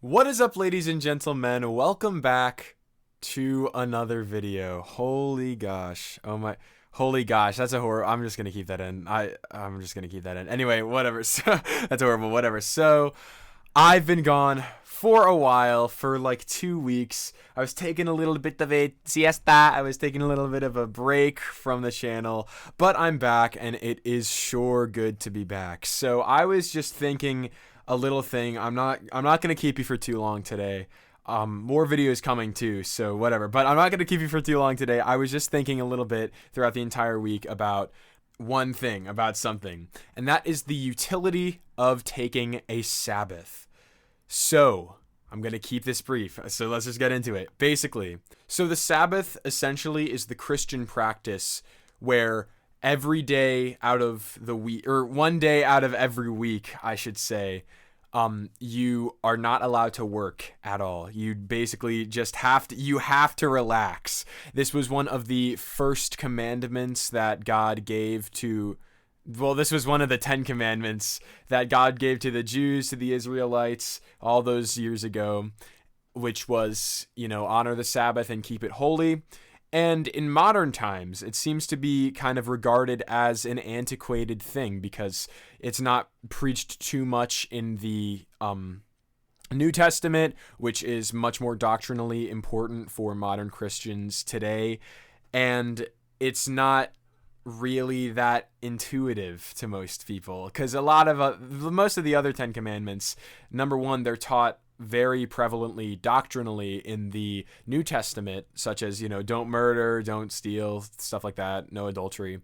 What is up, ladies and gentlemen? Welcome back to another video. Holy gosh. Oh my. Holy gosh, that's a horror. I'm just going to keep that in. I'm just going to keep that in. Anyway, whatever. So, that's horrible. Whatever. So, I've been gone for a while, for like 2 weeks. I was taking a little bit of a siesta. I was taking a little bit of a break from the channel, but I'm back and it is sure good to be back. So, I was just thinking a little thing. I'm not going to keep you for too long today. More videos coming too, so whatever. But I'm not going to keep you for too long today. I was just thinking a little bit throughout the entire week about one thing, about something, and that is the utility of taking a Sabbath. So, I'm going to keep this brief, so let's just get into it. Basically, so the Sabbath essentially is the Christian practice where every day out of the week, or one day out of every week, I should say, you are not allowed to work at all. You basically just have to relax. This was one of the first commandments that God gave to, well, this was one of the 10 commandments that God gave to the Jews, to the Israelites, all those years ago, which was, honor the Sabbath and keep it holy. And in modern times, it seems to be kind of regarded as an antiquated thing because it's not preached too much in the New Testament, which is much more doctrinally important for modern Christians today. And it's not really that intuitive to most people because most of the other 10 commandments, number one, they're taught very prevalently doctrinally in the New Testament, such as, don't murder, don't steal, stuff like that, no adultery.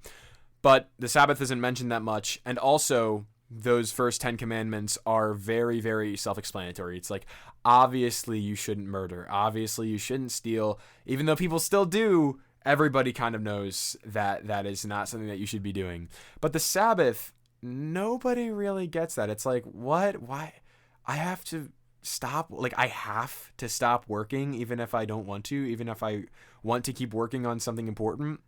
But the Sabbath isn't mentioned that much. And also, those first 10 commandments are very, very self-explanatory. It's like, obviously you shouldn't murder. Obviously you shouldn't steal. Even though people still do, everybody kind of knows that that is not something that you should be doing. But the Sabbath, nobody really gets that. It's like, what? Why? I have to stop working even if I don't want to, even if I want to keep working on something important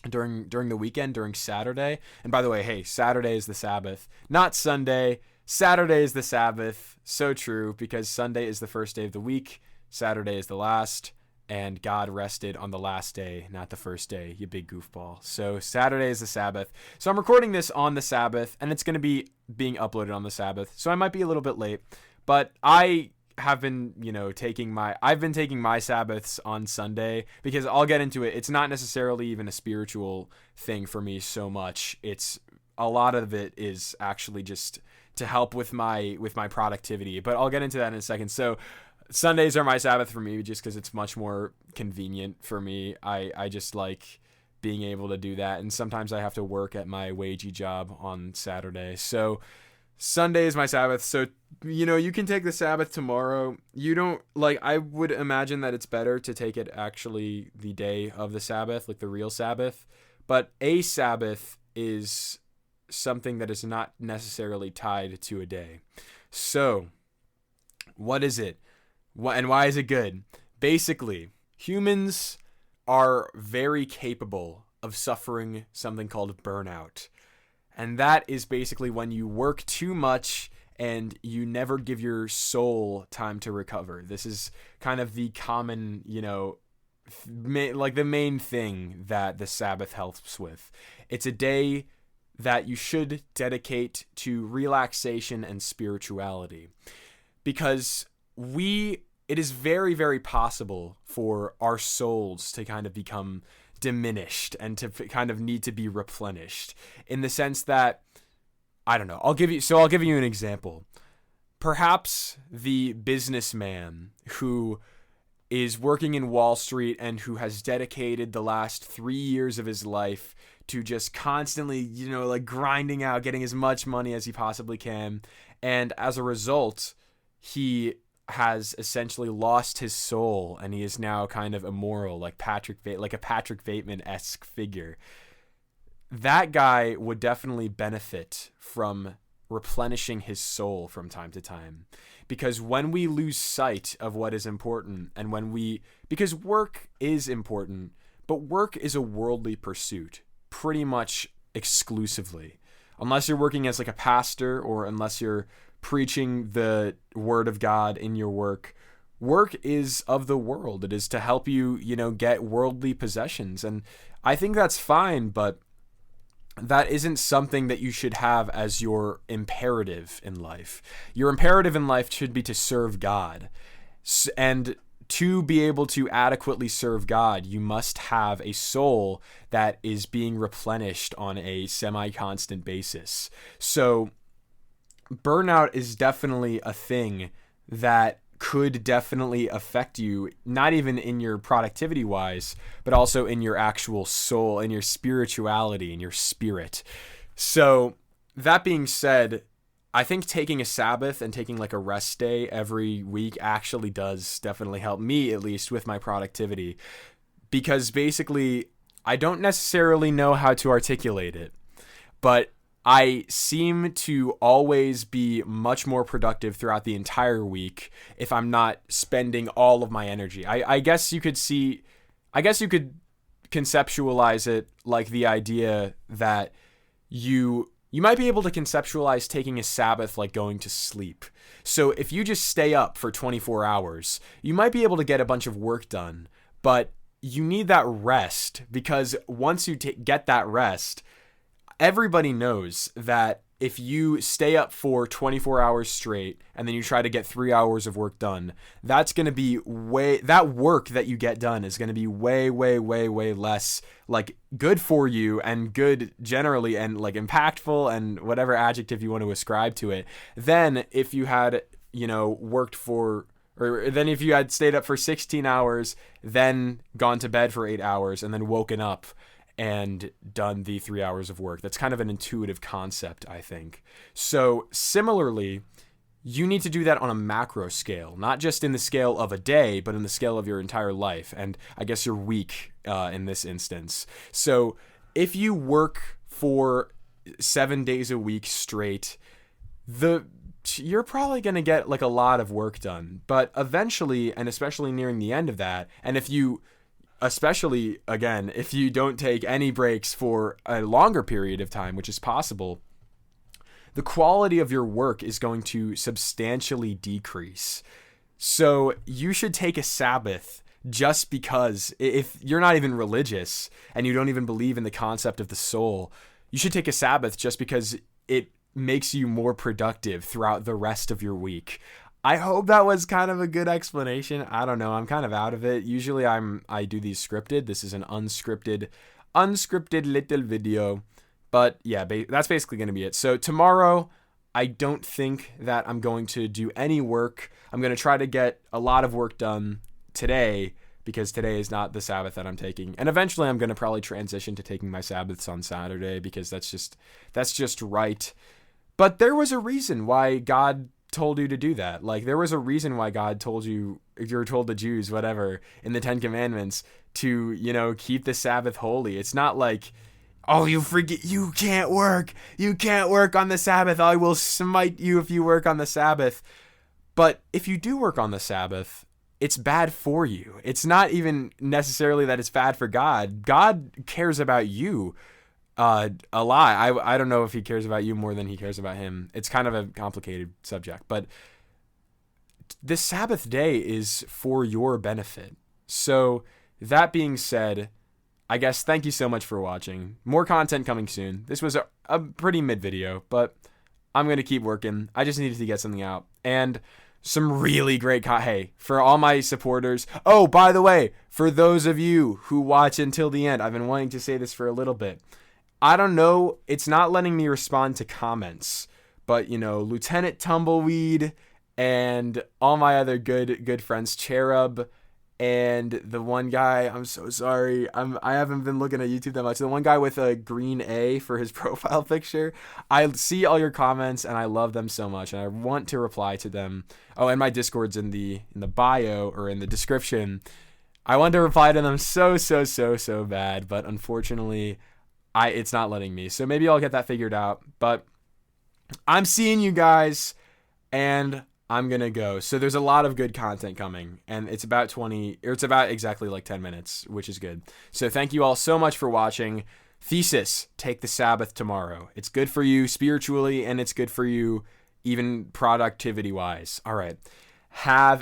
during the weekend, during Saturday. And by the way, hey, Saturday is the Sabbath, not Sunday. Saturday is the Sabbath. So true, because Sunday is the first day of the week, Saturday is the last, and God rested on the last day, not the first day, you big goofball. So Saturday is the Sabbath. So I'm recording this on the Sabbath, and it's going to be being uploaded on the Sabbath, so I might be a little bit late. But I have been, taking my Sabbaths on Sunday because I'll get into it. It's not necessarily even a spiritual thing for me so much. It's a lot of it is actually just to help with my productivity, but I'll get into that in a second. So Sundays are my Sabbath for me just because it's much more convenient for me. I just like being able to do that. And sometimes I have to work at my wagey job on Saturday. So Sunday is my Sabbath, so, you can take the Sabbath tomorrow. I would imagine that it's better to take it actually the day of the Sabbath, like the real Sabbath. But a Sabbath is something that is not necessarily tied to a day. So, what is it? And why is it good? Basically, humans are very capable of suffering something called burnout. And that is basically when you work too much and you never give your soul time to recover. This is kind of the common, the main thing that the Sabbath helps with. It's a day that you should dedicate to relaxation and spirituality. Because it is very, very possible for our souls to kind of become diminished and to kind of need to be replenished in the sense that, I don't know, I'll give you an example. Perhaps the businessman who is working in Wall Street and who has dedicated the last 3 years of his life to just constantly, grinding out, getting as much money as he possibly can. And as a result, he has essentially lost his soul and he is now kind of immoral, like a Patrick Bateman-esque figure. That guy would definitely benefit from replenishing his soul from time to time, because when we lose sight of what is important because work is important, but work is a worldly pursuit pretty much exclusively, unless you're working as like a pastor or unless you're preaching the word of God in your work. Work is of the world. It is to help you, get worldly possessions. And I think that's fine, but that isn't something that you should have as your imperative in life. Your imperative in life should be to serve God. And to be able to adequately serve God, you must have a soul that is being replenished on a semi-constant basis. So burnout is definitely a thing that could definitely affect you, not even in your productivity wise, but also in your actual soul, in your spirituality, in your spirit. So that being said, I think taking a Sabbath and taking like a rest day every week actually does definitely help me, at least with my productivity, because basically I don't necessarily know how to articulate it, but I seem to always be much more productive throughout the entire week if I'm not spending all of my energy. I guess you could conceptualize it like the idea that you might be able to conceptualize taking a Sabbath like going to sleep. So if you just stay up for 24 hours, you might be able to get a bunch of work done, but you need that rest, because once you get that rest, everybody knows that if you stay up for 24 hours straight and then you try to get 3 hours of work done, that's going to be that work that you get done is going to be way, way, way, way less like good for you and good generally and like impactful and whatever adjective you want to ascribe to it than if you had, then if you had stayed up for 16 hours, then gone to bed for 8 hours and then woken up and done the 3 hours of work. That's kind of an intuitive concept, I think. So similarly, you need to do that on a macro scale, not just in the scale of a day, but in the scale of your entire life, and I guess your week in this instance. So if you work for 7 days a week straight, you're probably going to get like a lot of work done. But eventually, and especially nearing the end of that, and especially, again, if you don't take any breaks for a longer period of time, which is possible, the quality of your work is going to substantially decrease. So you should take a Sabbath just because, if you're not even religious and you don't even believe in the concept of the soul, you should take a Sabbath just because it makes you more productive throughout the rest of your week. I hope that was kind of a good explanation. I don't know. I'm kind of out of it. Usually I do these scripted. This is an unscripted little video. But yeah, that's basically going to be it. So tomorrow, I don't think that I'm going to do any work. I'm going to try to get a lot of work done today because today is not the Sabbath that I'm taking. And eventually I'm going to probably transition to taking my Sabbaths on Saturday because that's just right. But there was a reason why God told you to do that. Like, there was a reason why God told you, if you were told the Jews, whatever, in the 10 Commandments to, keep the Sabbath holy. It's not like, oh, you can't work on the Sabbath. I will smite you if you work on the Sabbath. But if you do work on the Sabbath, it's bad for you. It's not even necessarily that it's bad for God. God cares about you a lot. I don't know if he cares about you more than he cares about him. It's kind of a complicated subject, but the Sabbath day is for your benefit. So that being said, I guess thank you so much for watching. More content coming soon. This was a pretty mid video, but I'm going to keep working. I just needed to get something out. And some really great hey, for all my supporters. Oh, by the way, for those of you who watch until the end, I've been wanting to say this for a little bit. I don't know, it's not letting me respond to comments, but Lieutenant Tumbleweed and all my other good friends, Cherub, and the one guy, I'm so sorry, I haven't been looking at YouTube that much. The one guy with a green A for his profile picture. I see all your comments and I love them so much, and I want to reply to them. Oh, and my Discord's in the bio or in the description. I want to reply to them so bad, but unfortunately, it's not letting me. So maybe I'll get that figured out. But I'm seeing you guys, and I'm gonna go. So there's a lot of good content coming, and it's about exactly like 10 minutes, which is good. So thank you all so much for watching. Thesis: take the Sabbath tomorrow. It's good for you spiritually, and it's good for you even productivity wise. All right. Have